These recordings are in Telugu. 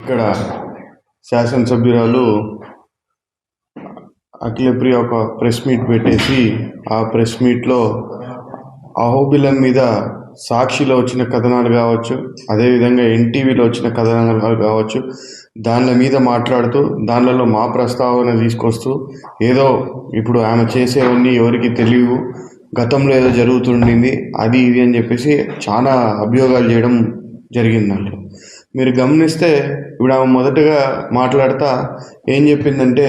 ఇక్కడ శాసనసభ్యురాలు అఖిలప్రియ ఒక ప్రెస్ మీట్ పెట్టేసి ఆ ప్రెస్ మీట్లో అహోబిలం మీద సాక్షిలో వచ్చిన కథనాలు కావచ్చు, అదేవిధంగా ఎన్టీవీలో వచ్చిన కథనాలు కావచ్చు, దాని మీద మాట్లాడుతూ దానిలో మా ప్రస్తావన తీసుకొస్తూ ఏదో ఇప్పుడు ఆమె చేసేవన్నీ ఎవరికి తెలియవు, గతంలో ఏదో జరుగుతుండింది అది ఇది అని చెప్పేసి చాలా అభియోగాలు చేయడం జరిగిందంట. మీరు గమనిస్తే ఇప్పుడు ఆమె మొదటగా మాట్లాడుతా ఏం చెప్పిందంటే,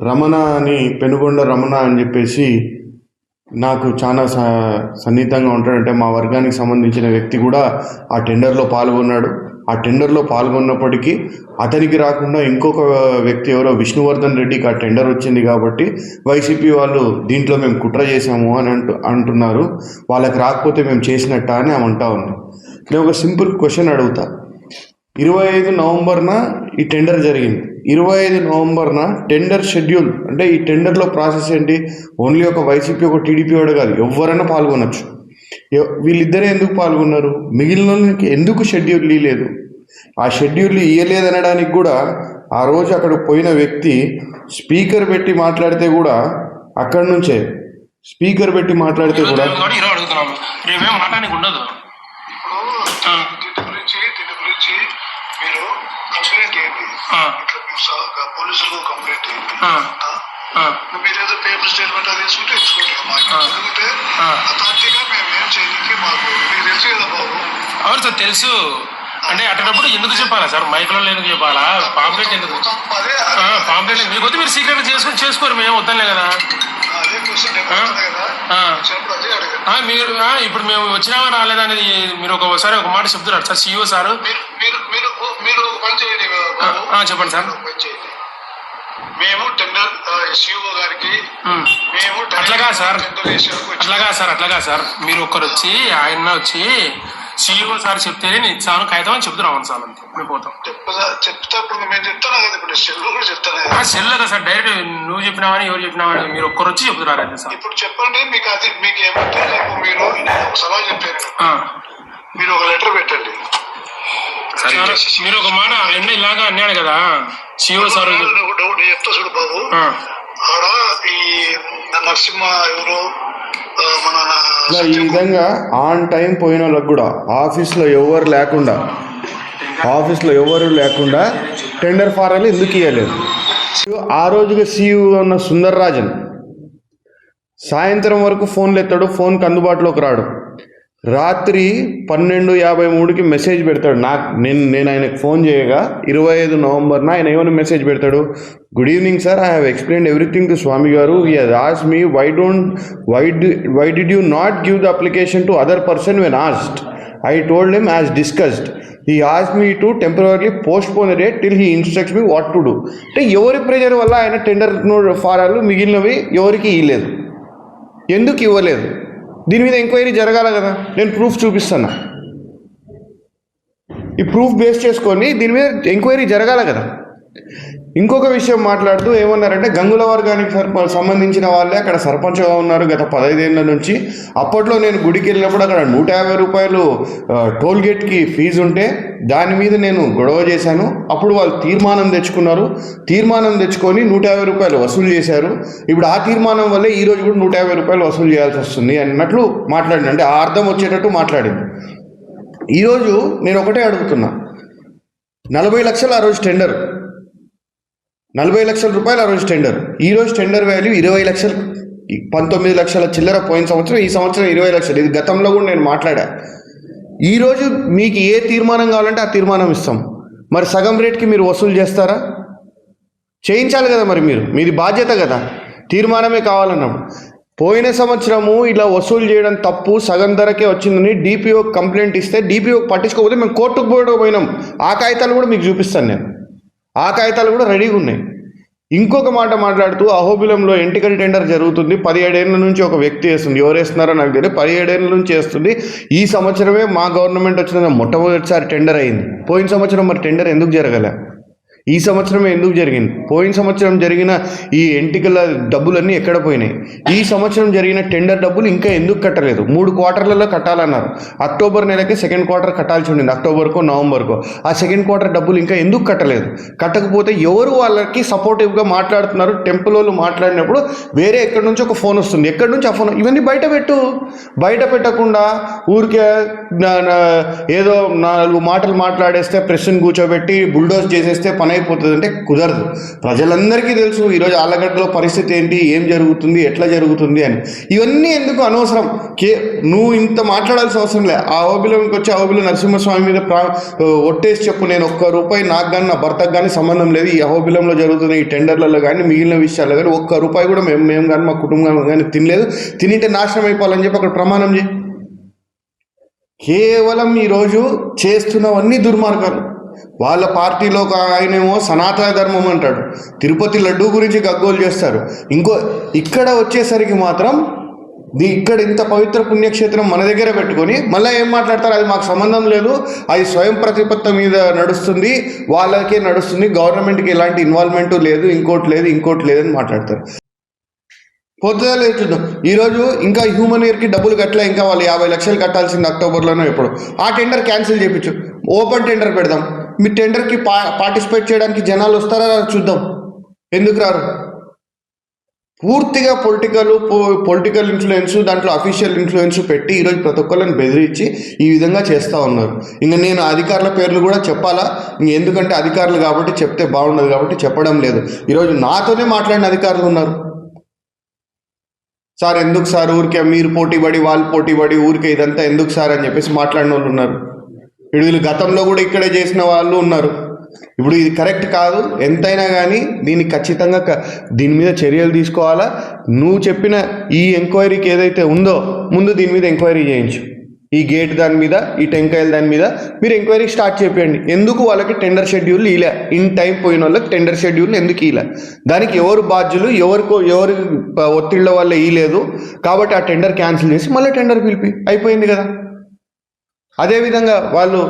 రమణ అని పెనుగొండ రమణ అని చెప్పేసి నాకు చాలా సన్నిహితంగా ఉంటాడంటే మా వర్గానికి సంబంధించిన వ్యక్తి కూడా ఆ టెండర్లో పాల్గొన్నాడు. ఆ టెండర్లో పాల్గొన్నప్పటికీ అతనికి రాకుండా ఇంకొక వ్యక్తి ఎవరో విష్ణువర్ధన్ రెడ్డికి ఆ టెండర్ వచ్చింది కాబట్టి వైసీపీ వాళ్ళు దీంట్లో మేము కుట్ర చేశాము అని అంటున్నారు, వాళ్ళకి రాకపోతే మేము చేసినట్ట అని ఆమె అంటా ఉంది. నేను ఒక సింపుల్ క్వశ్చన్ అడుగుతా. 25 నవంబర్న ఈ టెండర్ జరిగింది. 25 నవంబర్న టెండర్ షెడ్యూల్ అంటే ఈ టెండర్లో ప్రాసెస్ ఏంటి? ఓన్లీ ఒక వైసీపీ ఒక టీడీపీ వాడు కాదు, ఎవరైనా పాల్గొనొచ్చు. వీళ్ళిద్దరే ఎందుకు పాల్గొన్నారు? మిగిలిన ఎందుకు షెడ్యూల్ ఇవ్వలేదు? ఆ షెడ్యూల్ ఇవ్వలేదనడానికి కూడా ఆ రోజు అక్కడ పోయిన వ్యక్తి స్పీకర్ పెట్టి మాట్లాడితే కూడా అక్కడి నుంచే స్పీకర్ పెట్టి మాట్లాడితే కూడా మీరు కంప్లైంట్ ఏంటి పోలీసులకు కంప్లైంట్ ఏంటి మీరు ఏదో పేపర్ స్టేట్మెంట్ అది తీసుకుంటే ఇచ్చుకోండి. మాకు ఎందుకంటే అథారిటీగా మేము ఏం చేయడానికి మాకు మీకు తెలుసు కదా బాబు. అవును సార్ తెలుసు. అంటే అట్టేటప్పుడు ఎందుకు చెప్పాలా సార్? మైక్లో ఎందుకు చెప్పాలా? పాంప్లెట్ ఎందుకు? పాంప్లెట్ మీకు వద్దు, మీరు సీక్రెట్ చేసుకోరు, మేము వద్దలే కదా. అదే క్వశ్చన్ మీరు ఇప్పుడు మేము వచ్చినామా రాలేదా అనేది మీరు ఒకసారి ఒక మాట చెప్తున్నారు సార్. సిఇఓ సార్ మీరు పని చేయండి. చెప్పండి సార్. పని చేయండి. మేము టెండర్ సిఇఓ గారికి మేము అట్లాగా సార్ మీరు ఒక్కరు వచ్చి ఆయన వచ్చి సిఇఓ సార్ చెప్తేనే నేను ఇచ్చాను కాగితం అని చెప్తున్నాం సార్. అంతే మేము పోతాం. చెప్తాప్పుడు మేము చెప్తాను కదా, ఇప్పుడు సెల్ కూడా చెప్తాను. సెల్ కదా సార్, డైరెక్ట్ నువ్వు చెప్పినావని ఎవరు చెప్పినావని మీరు ఒక్కరు వచ్చి చెప్తున్నారు అయితే సార్. ఇప్పుడు చెప్పండి మీకు అది మీకు ఏమంటే రేపు మీరు ఒక సలహా చెప్పారు, మీరు ఒక లెటర్ పెట్టండి. మీరు ఒక మాట ఎన్న ఇలాగా అన్నాడు కదా సిఇఓ సార్. చెప్తా చూడు బాబు, ఆడ ఈ నరసింహ ఎవరు ఈ విధంగా ఆన్ టైం పోయిన వాళ్ళకు కూడా ఆఫీస్లో ఎవరు లేకుండా టెండర్ ఫారాలు ఎందుకు ఇవ్వలేదు? ఆ రోజుగా సీఈఓ ఉన్న సుందర్రాజన్ సాయంత్రం వరకు ఫోన్లు ఎత్తాడు, ఫోన్కి అందుబాటులోకి రాడు. రాత్రి 12:53కి మెసేజ్ పెడతాడు. నేను ఆయనకు ఫోన్ చేయగా 25 నవంబర్న ఆయన ఏమైనా మెసేజ్ పెడతాడు, good evening sir, I have explained everything to Swami గారు. He has asked me why did you not give the application to other person when asked? I told him as discussed. He asked me to temporarily postpone the date till he instructs me what to do. అంటే ఎవరి ప్రెజర్ వల్ల ఆయన టెండర్ ఫారాలు మిగిలినవి ఎవరికి ఇవ్వలేదు, ఎందుకు ఇవ్వలేదు? దీని మీద ఎంక్వైరీ జరగాలి కదా. నేను ప్రూఫ్ చూపిస్తాను, ఈ ప్రూఫ్ బేస్ చేసుకొని దీని మీద ఎంక్వైరీ జరగాలి కదా. ఇంకొక విషయం మాట్లాడుతూ ఏమన్నారంటే, గంగుల వర్గానికి సంబంధించిన వాళ్ళే అక్కడ సర్పంచ్గా ఉన్నారు గత 15 ఏళ్ళ నుంచి. అప్పట్లో నేను గుడికి వెళ్ళినప్పుడు అక్కడ 150 రూపాయలు టోల్ గేట్కి ఫీజు ఉంటే దాని మీద నేను గొడవ చేశాను. అప్పుడు వాళ్ళు తీర్మానం తెచ్చుకున్నారు, తీర్మానం తెచ్చుకొని 150 రూపాయలు వసూలు చేశారు. ఇప్పుడు ఆ తీర్మానం వల్లే ఈరోజు కూడా 150 రూపాయలు వసూలు చేయాల్సి వస్తుంది అన్నట్లు మాట్లాడింది. అంటే ఆ అర్థం వచ్చేటట్టు మాట్లాడింది. ఈరోజు నేను ఒకటే అడుగుతున్నా, 40 లక్షలు ఆ రోజు టెండర్, 40 లక్షల రూపాయలు ఆ రోజు టెండర్. ఈరోజు టెండర్ వాల్యూ 20 లక్షలు, 19 లక్షల చిల్లర పోయిన సంవత్సరం, ఈ సంవత్సరం 20 లక్షలు. ఇది గతంలో కూడా నేను మాట్లాడా. ఈరోజు మీకు ఏ తీర్మానం కావాలంటే ఆ తీర్మానం ఇస్తాం. మరి సగం రేట్కి మీరు వసూలు చేస్తారా? చేయించాలి కదా, మరి మీది బాధ్యత కదా. తీర్మానమే కావాలన్నప్పుడు పోయిన సంవత్సరము ఇలా వసూలు చేయడం తప్పు, సగం ధరకే వచ్చిందని డిపిఓ కంప్లైంట్ ఇస్తే డిపిఓ పట్టించుకోకపోతే మేము కోర్టుకు పోయినాం. ఆ కాగితాలు కూడా మీకు చూపిస్తాను నేను, ఆ కాగితాలు కూడా రెడీగా ఉన్నాయి. ఇంకొక మాట మాట్లాడుతూ అహోబిలంలో ఎంటికల్ టెండర్ జరుగుతుంది, 17 ఏళ్ళ నుంచి ఒక వ్యక్తి వేస్తుంది, ఎవరు వేస్తున్నారో నాకు తెలియదు, 17 ఏళ్ళ నుంచి వేస్తుంది. ఈ సంవత్సరమే మా గవర్నమెంట్ వచ్చిన మొట్టమొదటిసారి టెండర్ అయింది. పోయిన సంవత్సరం మరి టెండర్ ఎందుకు జరగలే? ఈ సంవత్సరమే ఎందుకు జరిగింది? పోయిన సంవత్సరం జరిగిన ఈ ఎంటికల డబ్బులన్నీ ఎక్కడ పోయినాయి? ఈ సంవత్సరం జరిగిన టెండర్ డబ్బులు ఇంకా ఎందుకు కట్టలేదు? 3 క్వార్టర్లలో కట్టాలన్నారు. అక్టోబర్ నెలకి సెకండ్ క్వార్టర్ కట్టాల్సి ఉండింది, అక్టోబర్కో నవంబర్కో. ఆ సెకండ్ క్వార్టర్ డబ్బులు ఇంకా ఎందుకు కట్టలేదు? కట్టకపోతే ఎవరు వాళ్ళకి సపోర్టివ్గా మాట్లాడుతున్నారు? టెంపుల్ వాళ్ళు మాట్లాడినప్పుడు వేరే ఎక్కడి నుంచి ఒక ఫోన్ వస్తుంది, ఎక్కడి నుంచి ఆ ఫోన్, ఇవన్నీ బయట పెట్టు. బయట పెట్టకుండా ఊరికే ఏదో 4 మాటలు మాట్లాడేస్తే ప్రెస్ని కూర్చోబెట్టి బుల్డోజ్ చేసేస్తే పని అయిపోతుంది అంటే కుదరదు. ప్రజలందరికీ తెలుసు ఈరోజు ఆళ్ళగడ్డలో పరిస్థితి ఏంటి, ఏం జరుగుతుంది, ఎట్లా జరుగుతుంది అని. ఇవన్నీ ఎందుకు అనవసరం? నువ్వు ఇంత మాట్లాడాల్సిన అవసరం లే. ఆ అహోబిలంకి వచ్చి అహోబిలం నరసింహస్వామి మీద ఒట్టేసి చెప్పు, నేను ₹1 నాకు కానీ నా భర్తకు కానీ సంబంధం లేదు, ఈ అహోబిలంలో జరుగుతున్న ఈ టెండర్లలో కానీ మిగిలిన విషయాల్లో కానీ ₹1 కూడా మేము కానీ మా కుటుంబం కానీ తినలేదు, తినింటే నాశనం అయిపోవాలని చెప్పి అక్కడ ప్రమాణం చేయి. కేవలం ఈరోజు చేస్తున్నవన్నీ దుర్మార్గాలు. వాళ్ళ పార్టీలో ఒక ఆయనేమో సనాతన ధర్మం అంటాడు, తిరుపతి లడ్డూ గురించి గగ్గోలు చేస్తారు. ఇక్కడ వచ్చేసరికి మాత్రం ఇక్కడ ఇంత పవిత్ర పుణ్యక్షేత్రం మన దగ్గర పెట్టుకొని మళ్ళీ ఏం మాట్లాడతారు? అది మాకు సంబంధం లేదు, అది స్వయం ప్రతిపత్తి మీద నడుస్తుంది, వాళ్ళకే నడుస్తుంది, గవర్నమెంట్కి ఎలాంటి ఇన్వాల్వ్మెంటు లేదు, ఇంకోటి లేదని మాట్లాడతారు. పొద్దుగా లేదు చూద్దాం. ఈరోజు ఇంకా హ్యూమన్ ఇయర్కి డబ్బులు కట్టలే, ఇంకా వాళ్ళు 50 లక్షలు కట్టాల్సింది అక్టోబర్లోనో ఎప్పుడు. ఆ టెండర్ క్యాన్సిల్ చేయించు, ఓపెన్ టెండర్ పెడదాం. మీ టెండర్కి పార్టిసిపేట్ చేయడానికి జనాలు వస్తారా చూద్దాం. ఎందుకు రారు? పూర్తిగా పొలిటికల్ ఇన్ఫ్లుయెన్స్, దాంట్లో అఫీషియల్ ఇన్ఫ్లుయెన్స్ పెట్టి ఈరోజు ప్రతి ఒక్కళ్ళని బెదిరించి ఈ విధంగా చేస్తూ ఉన్నారు. ఇంకా నేను అధికారుల పేర్లు కూడా చెప్పాలా? ఎందుకంటే అధికారులు కాబట్టి చెప్తే బాగుండదు కాబట్టి చెప్పడం లేదు. ఈరోజు నాతోనే మాట్లాడిన అధికారులు ఉన్నారు. సార్ ఎందుకు సార్ ఊరికే మీరు పోటీపడి వాళ్ళు పోటీపడి ఊరికే ఇదంతా ఎందుకు సార్ అని చెప్పేసి మాట్లాడిన వాళ్ళు ఉన్నారు. వీళ్ళు గతంలో కూడా ఇక్కడే చేసిన వాళ్ళు ఉన్నారు. ఇప్పుడు ఇది కరెక్ట్ కాదు. ఎంతైనా కానీ దీన్ని ఖచ్చితంగా దీని మీద చర్యలు తీసుకోవాలా. నువ్వు చెప్పిన ఈ ఎంక్వైరీకి ఏదైతే ఉందో ముందు దీని మీద ఎంక్వైరీ చేయించు. ఈ గేట్ దాని మీద, ఈ టెంకాయల దాని మీద మీరు ఎంక్వైరీ స్టార్ట్ చేయండి. ఎందుకు వాళ్ళకి టెండర్ షెడ్యూల్ ఇలా ఇన్ టైం పోయిన వాళ్ళకి టెండర్ షెడ్యూల్ ఎందుకు ఇలా? దానికి ఎవరు బాధ్యులు? ఎవరు ఒత్తిళ్ళ వల్ల ఇయలేదు కాబట్టి ఆ టెండర్ క్యాన్సిల్ చేసి మళ్ళీ టెండర్ పిలిపి అయిపోయింది కదా. అదేవిధంగా వాళ్ళు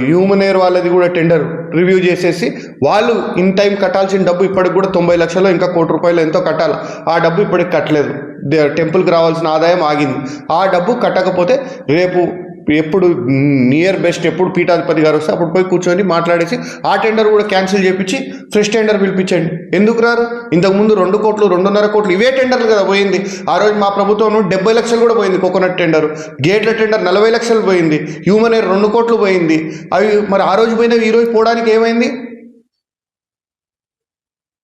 హ్యూమన్ ఎయిర్ వాళ్ళది కూడా టెండర్ రివ్యూ చేసేసి వాళ్ళు ఇన్ టైం కట్టాల్సిన డబ్బు ఇప్పటికి కూడా 90 లక్షలు ఇంకా ₹1 ఎంతో కట్టాలి. ఆ డబ్బు ఇప్పటికి కట్టలేదు. టెంపుల్కి రావాల్సిన ఆదాయం ఆగింది. ఆ డబ్బు కట్టకపోతే రేపు ఎప్పుడు నియర్ బెస్ట్ ఎప్పుడు పీఠాధిపతి గారు వస్తే అప్పుడు పోయి కూర్చొని మాట్లాడేసి ఆ టెండర్ కూడా క్యాన్సిల్ చేయించి ఫ్రెష్ టెండర్ పిలిపించండి. ఎందుకు రారు? ఇంతకుముందు 2 కోట్లు 2.5 కోట్లు ఇవే టెండర్లు కదా పోయింది. ఆ రోజు మా ప్రభుత్వం 70 లక్షలు కూడా పోయింది కోకోనట్ టెండర్. గేట్ల టెండర్ 40 లక్షలు పోయింది. హ్యూమన్ ఎయిర్ 2 కోట్లు పోయింది. అవి మరి ఆ రోజు పోయినవి ఈ రోజు పోవడానికి ఏమైంది?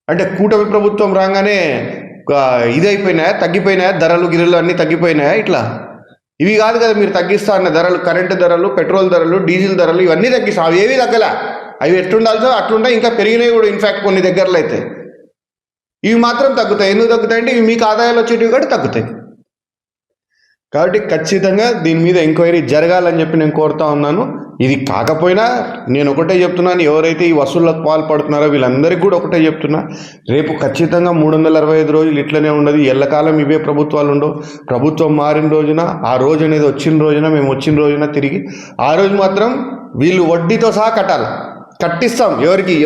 అంటే కూటమి ప్రభుత్వం రాగానే ఇదైపోయినాయా, తగ్గిపోయినాయా, ధరలు అన్నీ తగ్గిపోయినాయా? ఇట్లా ఇవి కాదు కదా మీరు తగ్గిస్తా అన్న ధరలు, కరెంటు ధరలు, పెట్రోల్ ధరలు, డీజిల్ ధరలు ఇవన్నీ తగ్గిస్తాం. అవి ఏవి తగ్గలా. అవి ఎట్లుండాల్సో అట్లుంటాయి, ఇంకా పెరిగినాయి కూడా. ఇన్ఫ్యాక్ట్ కొన్ని దగ్గరలో అయితే ఇవి మాత్రం తగ్గుతాయి. ఎందుకు తగ్గుతాయంటే ఇవి మీకు ఆదాయాలు వచ్చేటివి కూడా తగ్గుతాయి. కాబట్టి ఖచ్చితంగా దీని మీద ఎంక్వైరీ జరగాలని చెప్పి నేను కోరుతా ఉన్నాను. ఇది కాకపోయినా నేను ఒకటే చెప్తున్నాను, ఎవరైతే ఈ వసూళ్లకు పాల్పడుతున్నారో వీళ్ళందరికీ కూడా ఒకటే చెప్తున్నా, రేపు ఖచ్చితంగా 365 రోజులు ఇట్లనే ఉండదు. ఎల్లకాలం ఇవే ప్రభుత్వాలు ఉండవు. ప్రభుత్వం మారిన రోజున, ఆ రోజు అనేది వచ్చిన రోజున, మేము వచ్చిన రోజున తిరిగి ఆ రోజు మాత్రం వీళ్ళు వడ్డీతో సహా కట్టిస్తాం.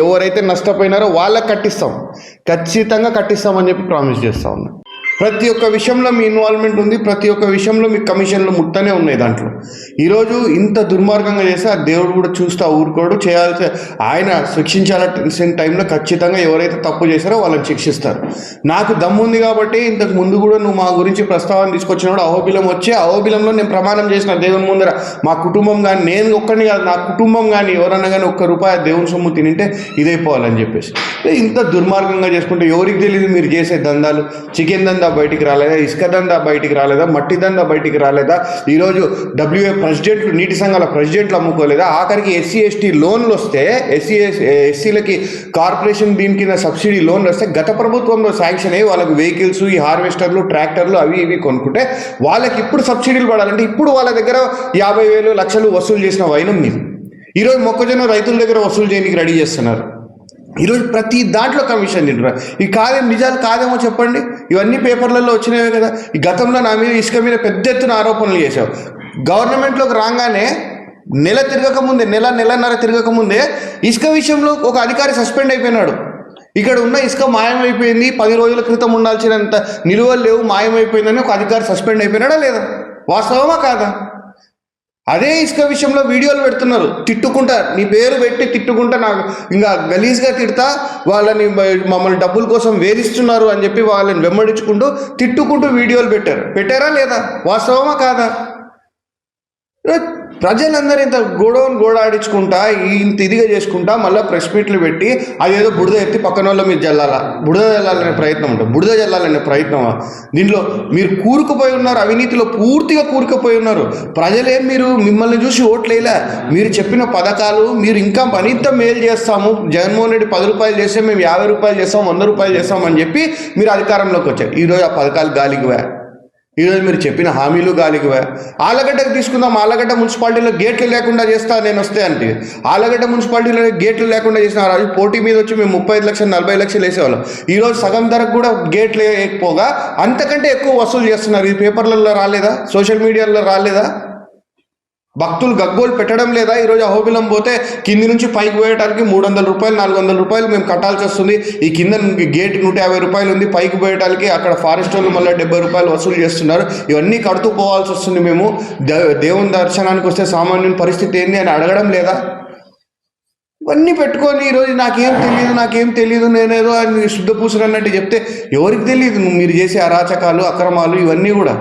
ఎవరైతే నష్టపోయినారో వాళ్ళకి కట్టిస్తాం, ఖచ్చితంగా కట్టిస్తామని చెప్పి ప్రామిస్ చేస్తా ఉన్నా. ప్రతి ఒక్క విషయంలో మీ ఇన్వాల్వ్మెంట్ ఉంది, ప్రతి ఒక్క విషయంలో మీ కమిషన్లు ముట్టనే ఉన్నాయి. దాంట్లో ఈరోజు ఇంత దుర్మార్గంగా చేస్తే ఆ దేవుడు కూడా చూస్తా ఊరుకోడు. చేయాల్సి ఆయన శిక్షించాల్సిన టైంలో ఖచ్చితంగా ఎవరైతే తప్పు చేశారో వాళ్ళని శిక్షిస్తారు. నాకు దమ్ముంది కాబట్టి ఇంతకు ముందు కూడా నువ్వు మా గురించి ప్రస్తావన తీసుకొచ్చినప్పుడు అహోబిలం వచ్చి అహోబిలంలో నేను ప్రమాణం చేసిన దేవుని ముందర మా కుటుంబం కానీ, నేను ఒక్కడిని కాదు నా కుటుంబం కానీ ఎవరన్నా కానీ ₹1 దేవుని సొమ్ము తినింటే ఇదైపోవాలని చెప్పేసి ఇంత దుర్మార్గంగా చేసుకుంటే ఎవరికి తెలియదు మీరు చేసే దందాలు. చికెన్ దందా బయటికి రాలేదా, ఇసుక దందా బయటికి రాలేదా, మట్టి దందా బయటికి రాలేదా, ఈరోజు WA ప్రెసిడెంట్లు, నీటి సంఘాల ప్రెసిడెంట్లు అమ్ముకోలేదా, ఆఖరికి SC/ST లోన్లు వస్తే ఎస్సీలకి కార్పొరేషన్ దీని కింద సబ్సిడీ లోన్లు వస్తే గత ప్రభుత్వంలో శాంక్షన్ అయ్యి వాళ్ళకి వెహికల్స్, ఈ హార్వెస్టర్లు, ట్రాక్టర్లు అవి ఇవి కొనుక్కుంటే వాళ్ళకి ఇప్పుడు సబ్సిడీలు పడాలంటే ఇప్పుడు వాళ్ళ దగ్గర 50,000 లక్షలు వసూలు చేసిన వైనం మీరు ఈరోజు మొక్కజొన్న రైతుల దగ్గర వసూలు చేయడానికి రెడీ చేస్తున్నారు. ఈరోజు ప్రతి దాంట్లో కమిషన్ తింటున్నారు. ఈ నిజాలు కాదేమో చెప్పండి. ఇవన్నీ పేపర్లలో వచ్చినవే కదా. ఈ గతంలో నా మీద ఇసుక మీద పెద్ద ఎత్తున ఆరోపణలు చేశావు. గవర్నమెంట్లోకి రాగానే నెల తిరగకముందే నెలన్నర తిరగకముందే ఇసుక విషయంలో ఒక అధికారి సస్పెండ్ అయిపోయినాడు. ఇక్కడ ఉన్న ఇసుక మాయమైపోయింది, 10 రోజుల క్రితం ఉండాల్సినంత నిలువలు లేవు, మాయమైపోయిందని ఒక అధికారి సస్పెండ్ అయిపోయినాడా లేదా? వాస్తవమా కాదా? అదే ఇసుక విషయంలో వీడియోలు పెడుతున్నారు, తిట్టుకుంటా, నీ పేరు పెట్టి తిట్టుకుంటా, నాకు ఇంకా గలీజ్గా తిడతా, వాళ్ళని మమ్మల్ని డబ్బుల కోసం వేధిస్తున్నారు అని చెప్పి వాళ్ళని వెంబడించుకుంటూ తిట్టుకుంటూ వీడియోలు పెట్టారా లేదా? వాస్తవమా కాదా? ప్రజలందరూ ఇంత గోడాడించుకుంటా, ఇంత ఇదిగా చేసుకుంటా, మళ్ళీ ప్రెస్ మీట్లు పెట్టి అదేదో బురద ఎత్తి పక్కన వాళ్ళ మీరు బురద జల్లాలనే ప్రయత్నం ఉంటుంది. బురద జల్లాలనే ప్రయత్నమా? దీంట్లో మీరు కూరుకుపోయి ఉన్నారు, అవినీతిలో పూర్తిగా కూరుకుపోయి ఉన్నారు. ప్రజలేం మీరు మిమ్మల్ని చూసి ఓట్లేలా, మీరు చెప్పిన పథకాలు మీరు ఇంకా మరింత మేలు చేస్తాము, జగన్మోహన్ రెడ్డి 10 రూపాయలు చేస్తే మేము 50 రూపాయలు చేస్తాం, 100 రూపాయలు చేస్తాం అని చెప్పి మీరు అధికారంలోకి వచ్చారు. ఈరోజు ఆ పథకాలు గాలికి ఈరోజు మీరు చెప్పిన హామీలు గాలికి ఆలగడ్డకు తీసుకుందాం. ఆలగడ్డ మున్సిపాలిటీలో గేట్లు లేకుండా చేస్తా నేను వస్తే అంటే, ఆలగడ్డ మున్సిపాలిటీలో గేట్లు లేకుండా చేసిన రాజు పోటీ మీద వచ్చి మేము 35 లక్షలు 40 లక్షలు వేసేవాళ్ళం. ఈరోజు సగం ధరకు కూడా గేట్లు వేయకపోగా అంతకంటే ఎక్కువ వసూలు చేస్తున్నారు. ఇది పేపర్లలో రాలేదా? సోషల్ మీడియాలో రాలేదా? భక్తులు గగ్గోలు పెట్టడం లేదా? ఈరోజు అహోబిలం పోతే కింది నుంచి పైకి పోయడానికి 300 రూపాయలు 400 రూపాయలు మేము కట్టాల్సి వస్తుంది. ఈ కింద గేట్ 150 రూపాయలు ఉంది, పైకి పోయడానికి అక్కడ ఫారెస్ట్ వాళ్ళు మళ్ళీ 70 రూపాయలు వసూలు చేస్తున్నారు. ఇవన్నీ కడుతూ పోవాల్సి వస్తుంది. మేము దేవుని దర్శనానికి వస్తే సామాన్యుని పరిస్థితి ఏంది అని అడగడం లేదా? ఇవన్నీ పెట్టుకొని ఈరోజు నాకేం తెలియదు నేనేదో అని శుద్ధపూసలు అన్నట్టు చెప్తే ఎవరికి తెలియదు మీరు చేసే అరాచకాలు, అక్రమాలు ఇవన్నీ కూడా.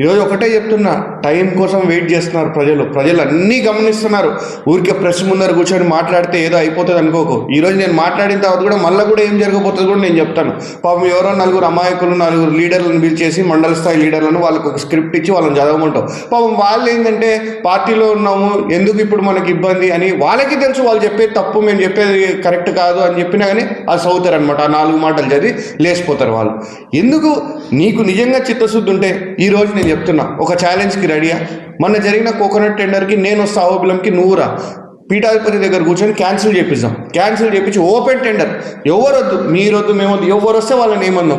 ఈరోజు ఒకటే చెప్తున్నా, టైం కోసం వెయిట్ చేస్తున్నారు ప్రజలు అన్నీ గమనిస్తున్నారు. ఊరికే ప్రెస్ ముందర కూర్చొని మాట్లాడితే ఏదో అయిపోతుంది అనుకోకు. ఈరోజు నేను మాట్లాడిన తర్వాత కూడా మళ్ళీ కూడా ఏం జరగబోతుంది కూడా నేను చెప్తాను. పాపం ఎవరో 4 అమాయకులు 4 లీడర్లను పిలిచేసి, మండల స్థాయి లీడర్లను వాళ్ళకు ఒక స్క్రిప్ట్ ఇచ్చి వాళ్ళని చదవమంటాం. పాపం వాళ్ళు ఏంటంటే పార్టీలో ఉన్నాము, ఎందుకు ఇప్పుడు మనకి ఇబ్బంది అని వాళ్ళకి తెలుసు. వాళ్ళు చెప్పేది తప్పు, మేము చెప్పేది కరెక్ట్ కాదు అని చెప్పినా కానీ అది చదువుతారు అనమాట. ఆ 4 మాటలు చదివి లేచిపోతారు వాళ్ళు. ఎందుకు? నీకు నిజంగా చిత్తశుద్ధి ఉంటే ఈరోజు నేను చెప్తున్నా, ఒక ఛాలెంజ్కి రెడీయా? మొన్న జరిగిన కోకోనట్ టెండర్కి నేను వస్తా, అహోబిలంకి నువ్వురా, పీఠాధిపతి దగ్గర కూర్చొని క్యాన్సిల్ చేపించి ఓపెన్ టెండర్. ఎవరొద్దు, మీరొద్దు, మేమొద్దు, ఎవరు వస్తే వాళ్ళని ఏమన్నాం.